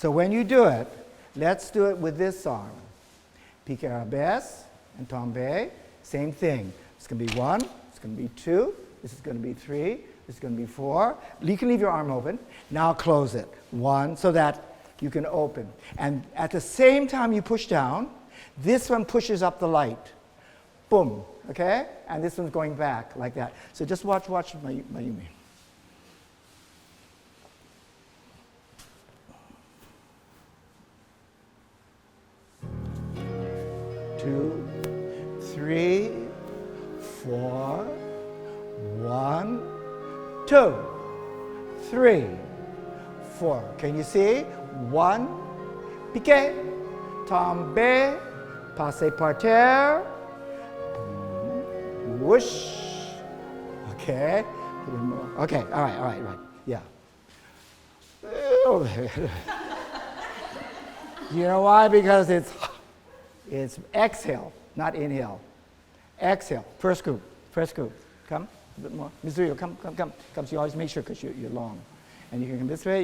So when you do it, let's do it with this arm. Piqué arabesque and tombe, same thing. It's going to be 1, it's going to be 2, this is going to be 3, this is going to be 4. You can leave your arm open. Now close it. 1, so that you can open. And at the same time you push down, this one pushes up the light. Boom, okay? And this one's going back like that. So just watch Mayumi. 2, 3, 4, 1, 2, 3, 4. Can you see? 1, piqué, tombe, passe par terre, whoosh. Okay. A little more. Okay. All right. Yeah. You know why? Because it's exhale, not inhale. Exhale. First group. Come. A bit more. Mizuyo, come. So you always make sure because you're long. And you can come this way.